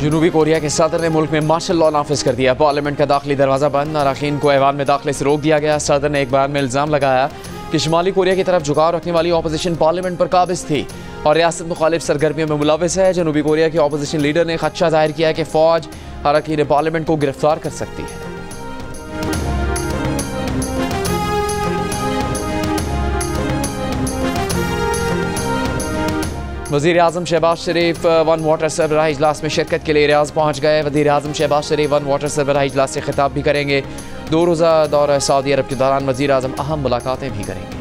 जनूबी कोरिया के सदर ने मुल्क में मार्शल लॉ नाफिज कर दिया। पार्लियामेंट का दाखिली दरवाज़ा बंद, अरकान को ऐवान में दाखिले से रोक दिया गया। सदर ने एक बयान में इल्ज़ाम लगाया कि शुमाली कोरिया की तरफ झुकाव रखने वाली अपोजिशन पार्लियामेंट पर काबिज थी और रियासत मुखालिफ सरगर्मियों में मुलविस है। जनूबी कोरिया के अपोजिशन लीडर ने खदशा जाहिर किया कि फ़ौज अरकान पार्लियामेंट को गिरफ्तार कर सकती है। वज़ीर आज़म शहबाज शरीफ वन वाटर सरबराह इजलास में शिरकत के लिए रियाज पहुँच गए। वज़ीर आज़म शहबाज शरीफ वन वाटर सरबराह इजलास से खिताब भी करेंगे। 2 रोज़ा दौरा सऊदी अरब के दौरान वज़ीर आज़म अहम मुलाकातें भी करेंगे।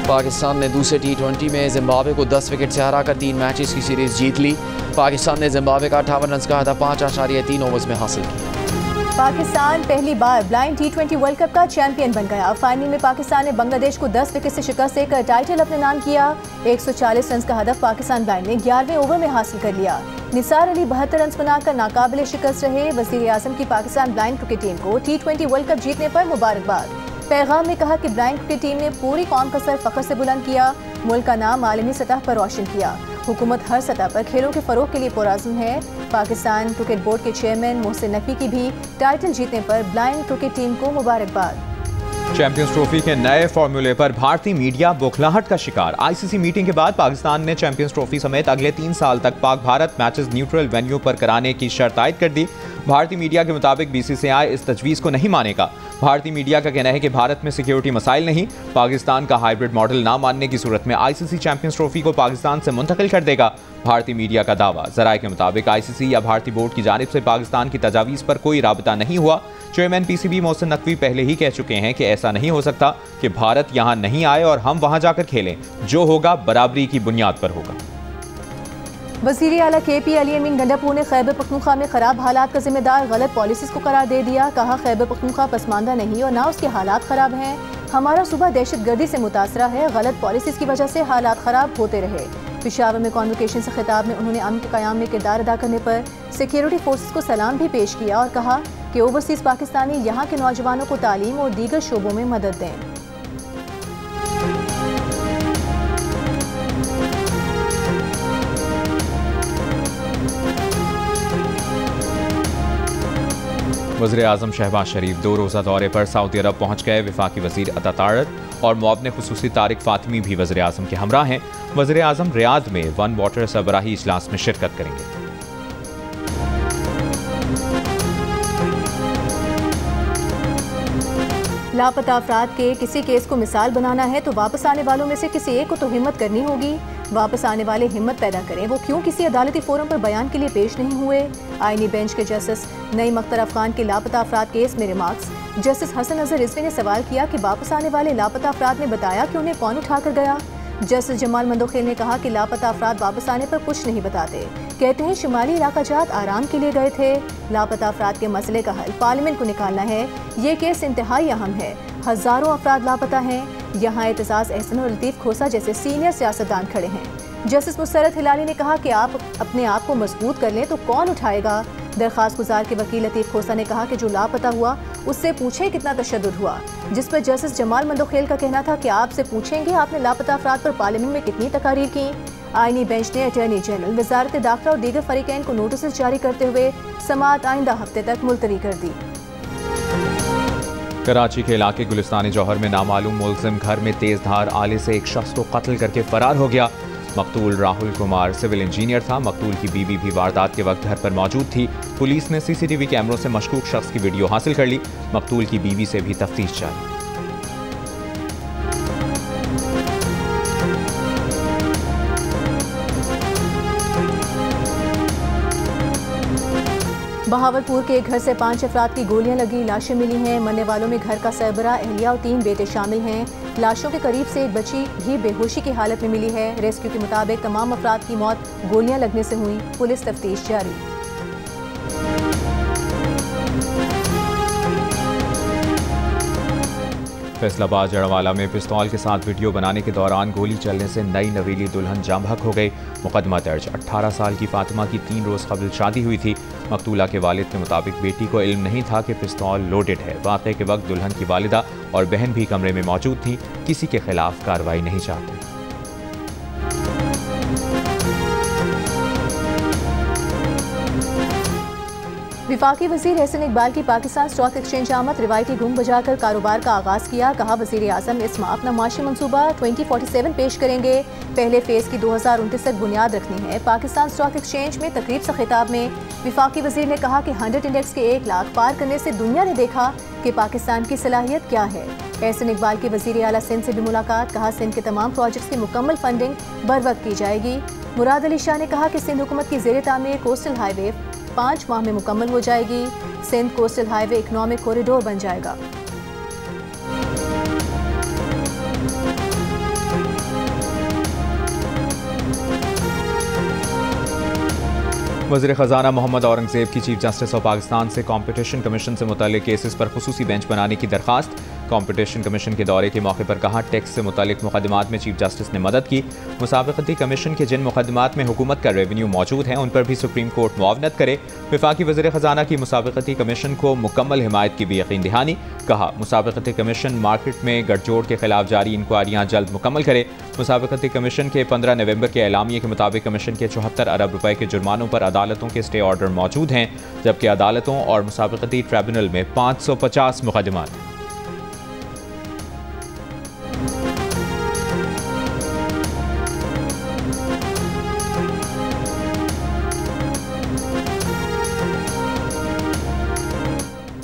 पाकिस्तान ने दूसरे T20 में जिम्बाब्वे को 10 विकेट से हराकर 3 मैचेस की सीरीज जीत ली। पाकिस्तान ने जिम्बाब्वे का 58 रन का हदफ 5.3 ओवर्स में हासिल किया। पाकिस्तान पहली बार ब्लाइंड T20 वर्ल्ड कप का चैंपियन बन गया। फाइनल में पाकिस्तान ने बांग्लादेश को 10 विकेट से शिकस्त देकर टाइटल अपने नाम किया। 140 रन का हदफ पाकिस्तान ब्लाइंड ने 11वें ओवर में हासिल कर लिया। निसार अली 72 रन बनाकर नाकाबिले शिकस्त रहे। वज़ीर आज़म की पाकिस्तान ब्लाइंड क्रिकेट टीम को T20 वर्ल्ड कप जीतने पर मुबारकबाद। पैगाम में कहा कि ब्लाइंड क्रिकेट टीम ने पूरी कौम का सर फख्र से बुलंद किया, मुल्क का नाम आलमी सतह पर रोशन किया। हुकूमत हर सतह पर खेलों के फरोग के लिए पुरअज़्म है। पाकिस्तान क्रिकेट बोर्ड के चेयरमैन मोहसिन नकवी की भी टाइटल जीतने पर ब्लाइंड क्रिकेट टीम को मुबारकबाद। चैंपियंस ट्रॉफी के नए फॉर्मूले पर भारतीय मीडिया बौखलाहट का शिकार। आईसीसी मीटिंग के बाद पाकिस्तान ने चैंपियंस ट्रॉफी समेत अगले 3 साल तक Pak Bharat matches neutral venue पर कराने की शर्त आयद कर दी। भारतीय मीडिया के मुताबिक बीसीसीआई इस तजवीज़ को नहीं मानेगा। भारतीय मीडिया का कहना है कि भारत में सिक्योरिटी मसाइल नहीं, पाकिस्तान का हाइब्रिड मॉडल ना मानने की सूरत में आईसीसी चैंपियंस ट्रॉफी को पाकिस्तान से मुंतकिल कर देगा। भारतीय मीडिया का दावा। ज़राए के मुताबिक आईसीसी या भारतीय बोर्ड की जानिब से पाकिस्तान की तजावीज़ पर कोई राबता नहीं हुआ। चेयरमैन पीसीबी मोहसिन नकवी पहले ही कह चुके हैं कि ऐसा नहीं हो सकता कि भारत यहां नहीं आए और हम वहां जाकर खेलें। जो होगा बराबरी की बुनियाद पर होगा। वज़ीर आला KP अली अमीन गंडापुर ने खैबर पख्तूनख्वा में खराब हालात का जिम्मेदार गलत पॉलिसीज को करार दे दिया। कहा खैबर पख्तूनख्वा पसमानदा नहीं और ना उसके हालात ख़राब हैं। हमारा सूबा दहशतगर्दी से मुतासरा है। गलत पॉलिसीज की वजह से हालात ख़राब होते रहे। पेशावर में कॉन्वोकेशन से खिताब में उन्होंने अमन के क़याम में किरदार अदा करने पर सिक्योरिटी फोर्सेस को सलाम भी पेश किया और कहा कि ओवरसीज़ पाकिस्तानी यहाँ के नौजवानों को तालीम और दीगर शोबों में मदद दें। वज़ीर आज़म शहबाज शरीफ 2 रोज़ा दौरे पर सऊदी अरब पहुँच गए। वफाकी वज़ीर अता तारत और मुआविन खुसूसी तारिक फातिमी भी वज़ीर आज़म के हमरा हैं। वज़ीर आज़म रियाद में वन वाटर सरबराही इजलास में शिरकत करेंगे। लापता अफराद के किसी केस को मिसाल बनाना है तो वापस आने वालों में से किसी एक को तो हिम्मत करनी होगी। वापस आने वाले हिम्मत पैदा करें। वो क्यों किसी अदालती फोरम पर बयान के लिए पेश नहीं हुए। आईनी बेंच के जस्टिस नईम अख्तर अफगान के लापता अफराद केस में रिमार्क्स। जस्टिस हसन नजर रिजवी ने सवाल किया कि वापस आने वाले लापता अफराद ने बताया कि उन्हें कौन उठा कर गया। जस्टिस जमाल मंदोखेल ने कहा कि लापता अफराद वापस आने पर कुछ नहीं बताते, कहते हैं शुमाली इलाका जात आराम के लिए गए थे। लापता अफराद के मसले का हल पार्लियामेंट को निकालना है। ये केस इंतहाई अहम है। हजारों अफराद लापता हैं। यहाँ एतजाज़ एहसन और लतीफ़ खोसा जैसे सीनियर सियासतदान खड़े हैं। जस्टिस मुसरत हिलाली ने कहा कि आप अपने आप को मजबूत कर लें तो कौन उठाएगा। दरख्वास्त गुजार के वकील लतीफ़ खोसा ने कहा कि जो लापता हुआ उससे पूछें कितना तशद्दुद हुआ, जिस पर जस्टिस जमाल मंदोखेल का कहना था कि आपसे पूछेंगे आपने लापता अफराद पर पार्लियामेंट में कितनी तकारीर की। आईनी बेंच ने अटॉर्नी जनरल, वजारत दाखिला और दीगर फरीकैन को नोटिस जारी करते हुए समाअत आइंदा हफ्ते तक मुलतवी कर दी। कराची के इलाके गुलिस्तानी जौहर में नामालूम मुलजिम घर में तेज धार आले से एक शख्स को कत्ल करके फरार हो गया। मकतूल राहुल कुमार सिविल इंजीनियर था। मकतूल की बीवी भी वारदात के वक्त घर पर मौजूद थी। पुलिस ने CCTV कैमरों से मशकूक शख्स की वीडियो हासिल कर ली। मकतूल की बीवी से भी तफ्तीश जारी। बहावलपुर के एक घर से 5 अफराद की गोलियां लगी, लाशें मिली हैं। मरने वालों में घर का सरबरा, एहलिया और 3 बेटे शामिल हैं। लाशों के करीब से एक बच्ची भी बेहोशी की हालत में मिली है। रेस्क्यू के मुताबिक तमाम अफराद की मौत गोलियां लगने से हुई। पुलिस तफ्तीश जारी। फैसलाबाद जड़वाला में पिस्तौल के साथ वीडियो बनाने के दौरान गोली चलने से नई नवेली दुल्हन जामबहक हो गई। मुकदमा दर्ज। 18 साल की फातिमा की 3 रोज़ कबल शादी हुई थी। मकतूला के वालिद के मुताबिक बेटी को इल्म नहीं था कि पिस्तौल लोडेड है। वाक़े के वक्त दुल्हन की वालिदा और बहन भी कमरे में मौजूद थी। किसी के खिलाफ कार्रवाई नहीं चाहते। विफाकी वज़ीर एहसन इकबाल की पाकिस्तान स्टॉक एक्सचेंज आमद रिवायती घुंग बजाकर कारोबार का आगाज़ किया। कहा वज़ीर आज़म इस माह अपना माशी मनसूबा 2047 पेश करेंगे। पहले फेज़ की 2029 तक बुनियाद रखनी है। पाकिस्तान स्टॉक एक्सचेंज में तकरीब से खिताब में विफाकी वज़ीर ने कहा कि 100 इंडेक्स के 1 लाख पार करने से दुनिया ने देखा कि पाकिस्तान की सलाहियत क्या है। एहसन इकबाल की वज़ीर आला सिंध से भी मुलाकात। कहा सिंध के तमाम प्रोजेक्ट्स की मुकम्मल फंडिंग बर वक्त की जाएगी। मुराद अली शाह ने कहा कि सिंध हुकूमत की ज़ेर तामीर कोस्टल हाईवे 5 माह में मुकम्मल हो जाएगी। Sindh coastal highway economic corridor बन जाएगा। वज़ीर ख़ज़ाना मोहम्मद औरंगज़ेब की चीफ जस्टिस ऑफ पाकिस्तान से कॉम्पिटिशन कमीशन से मुताल्लिक़ केसेस पर खुसूसी बेंच बनाने की दरख्वास्त। कॉम्पिटिशन कमीशन के दौरे के मौके पर कहा टैक्स से मुताल्लिक़ मुकदमात में चीफ जस्टिस ने मदद की। मुसाबिक़ती कमीशन के जिन मुकदमात में हुकूमत का रेवेन्यू मौजूद है उन पर भी सुप्रीम कोर्ट मुआवनत करे। वफाकी वज़ीर ख़ज़ाना की मुसाबिक़ती कमीशन को मुकम्मल हिमायत की भी यकीन दहानी। कहा मुसाबिक़ती कमीशन मार्केट में गठजोड़ के खिलाफ जारी इंक्वायरियाँ जल्द मुकम्मल करे। मुसाबिक़ती कमीशन के 15 नवंबर के एलामिये के मुताबिक कमीशन के 74 अरब रुपए के जुर्मानों पर अदालतों के स्टे ऑर्डर मौजूद हैं, जबकि अदालतों और मुसाबिक़ती ट्रिब्यूनल में 550 मुकदमात हैं।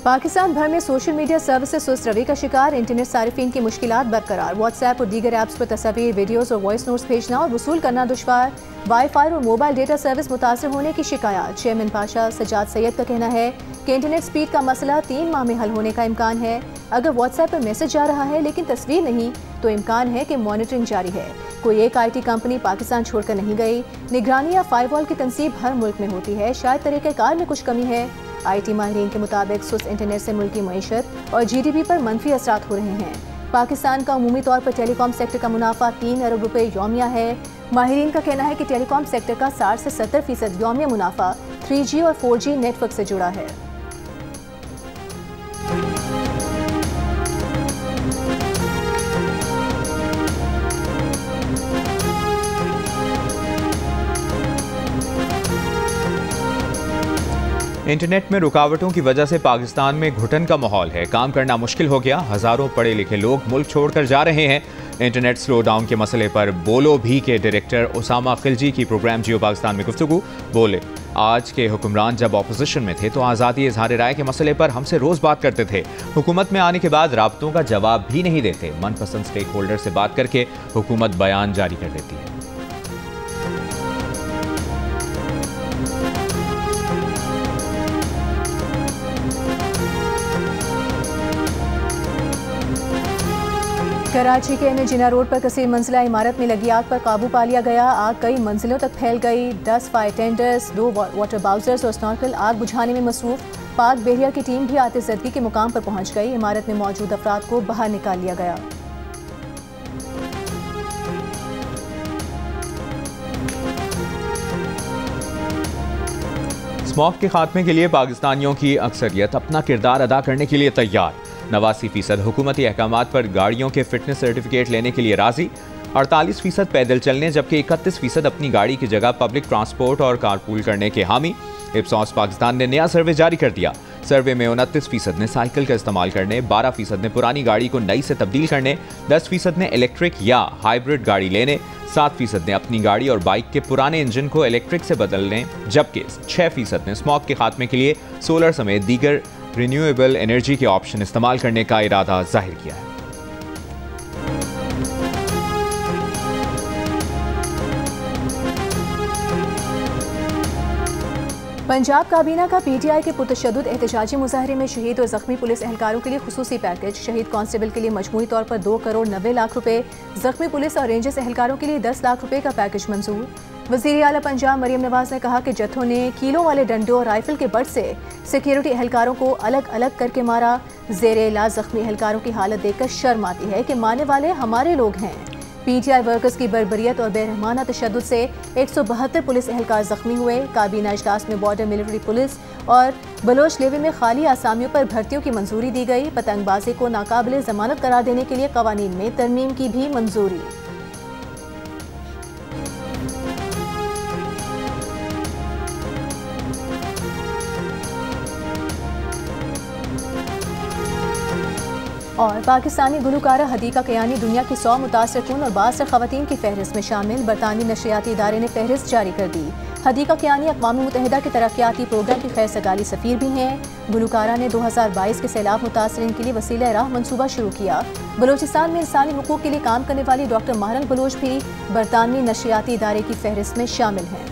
पाकिस्तान भर में सोशल मीडिया सर्विसेज सुस्त रवि का शिकार। इंटरनेट सारिफिन की मुश्किलात बरकरार। व्हाट्सएप और दीगर ऐप्स पर तस्वीर, वीडियोस और वॉइस नोट्स भेजना और वसूल करना दुश्वार। वाईफाई और मोबाइल डेटा सर्विस मुतासर होने की शिकायत। चेयरमैन पाशा सजाद सैयद का कहना है कि इंटरनेट स्पीड का मसला 3 माह में हल होने का इम्कान है। अगर व्हाट्सएप पर मैसेज जा रहा है लेकिन तस्वीर नहीं तो इम्कान है कि मॉनिटरिंग जारी है। कोई एक IT कंपनी पाकिस्तान छोड़कर नहीं गई। निगरानी या फायरवॉल की तनसीब हर मुल्क में होती है। शायद तरीक़ेकार में कुछ कमी है। IT माहिरीन के मुताबिक सुस्त इंटरनेट से मुल्क की मईशत और GDP पर मनफी असरात हो रहे हैं। पाकिस्तान का उमूमी तौर पर टेलीकॉम सेक्टर का मुनाफा 3 अरब रुपए यौमिया है। माहिरीन का कहना है कि टेलीकॉम सेक्टर का 60 से 70% यौमिया मुनाफा 3G और 4G नेटवर्क से जुड़ा है। इंटरनेट में रुकावटों की वजह से पाकिस्तान में घुटन का माहौल है। काम करना मुश्किल हो गया। हज़ारों पढ़े लिखे लोग मुल्क छोड़कर जा रहे हैं। इंटरनेट स्लो डाउन के मसले पर बोलो भी के डायरेक्टर उसामा खिलजी की प्रोग्राम जियो पाकिस्तान में गुफ्तगू। बोले आज के हुक्मरान जब ऑपोजिशन में थे तो आज़ादी इजहार राय के मसले पर हमसे रोज़ बात करते थे। हुकूमत में आने के बाद राब्तों का जवाब भी नहीं देते। मनपसंद स्टेक होल्डर से बात करके हुकूमत बयान जारी कर देती है। कराची के जिना रोड पर कसीर मंजिला इमारत में लगी आग पर काबू पा लिया गया। आग कई मंजिलों तक फैल गई। 10 फायर टेंडर्स, 2 वाटर बाउजर्स और स्नॉर्कल आग बुझाने में मसरूफ। पाक बहरिया की टीम भी आतिशज़दगी के मुकाम पर पहुंच गई। इमारत में मौजूद अफराद को बाहर निकाल लिया गया। स्मॉग के खात्मे के लिए पाकिस्तानियों की अक्सरियत अपना किरदार अदा करने के लिए तैयार। 89% हुकूमती अहकामात पर गाड़ियों के फिटनेस सर्टिफिकेट लेने के लिए राजी। 48% पैदल चलने जबकि 31% अपनी गाड़ी की जगह पब्लिक ट्रांसपोर्ट और कारपूल करने के हामी। इप्सॉस पाकिस्तान ने नया सर्वे जारी कर दिया। सर्वे में 29% ने साइकिल का इस्तेमाल करने, 12% ने पुरानी गाड़ी को नई से तब्दील करने, 10% ने इलेक्ट्रिक या हाइब्रिड गाड़ी लेने, 7% ने अपनी गाड़ी और बाइक के पुराने इंजन को इलेक्ट्रिक से बदलने, जबकि 6% ने स्मॉग के खात्मे के लिए सोलर समेत दीगर रिन्यूएबल एनर्जी के ऑप्शन इस्तेमाल करने का इरादा जाहिर किया है। पंजाब काबीना का PTI के पुरतशद्दुद एहतजाजी मुजाहरे में शहीद और जख्मी पुलिस एहलकारों के लिए खुसूसी पैकेज। शहीद कांस्टेबल के लिए मजमूई तौर पर 2 करोड़ 90 लाख रुपए, जख्मी पुलिस और रेंजर्स एहलकारों के लिए 10 लाख रुपए का पैकेज मंजूर। वज़ीर आला पंजाब मरियम नवाज ने कहा कि जत्थों ने कीलों वाले डंडों और राइफल के बट से सिक्योरिटी एहलकारों को अलग अलग करके मारा। जेरे इलाज जख्मी एहलकारों की हालत देखकर शर्म आती है कि मारने वाले हमारे लोग हैं। पीटीआई वर्कर्स की बर्बरियत और बेरहमाना तशद्दुद से 172 पुलिस एहलकार जख्मी हुए। काबीना इजलास में बॉर्डर मिलिट्री पुलिस और बलोच लेवी में खाली आसामियों पर भर्तियों की मंजूरी दी गई। पतंगबाजी को नाकाबिले जमानत करार देने के लिए कवानीन में तरमीम की भी मंजूरी। और पाकिस्तानी गुलकारा हदीका कयानी दुनिया की 100 मुतासर कुन और 62 खवातीन की फहरिस्त में शामिल। बरतानी नशरियाती इदारे ने फहरिस्त जारी कर दी। हदीका कयानी अक़वाम मुत्तहिदा के तरक्याती प्रोग्राम की खैर सगाली सफ़ीर भी हैं। गुलकारा ने 2022 के सैलाब मुतासरीन के लिए वसीला राह मनसूबा शुरू किया। बलोचिस्तान में इंसानी हुकूक के लिए काम करने वाली डॉक्टर महरल बलोच भी बरतानवी नशरियाती इदारे की फहरिस्त में शामिल हैं।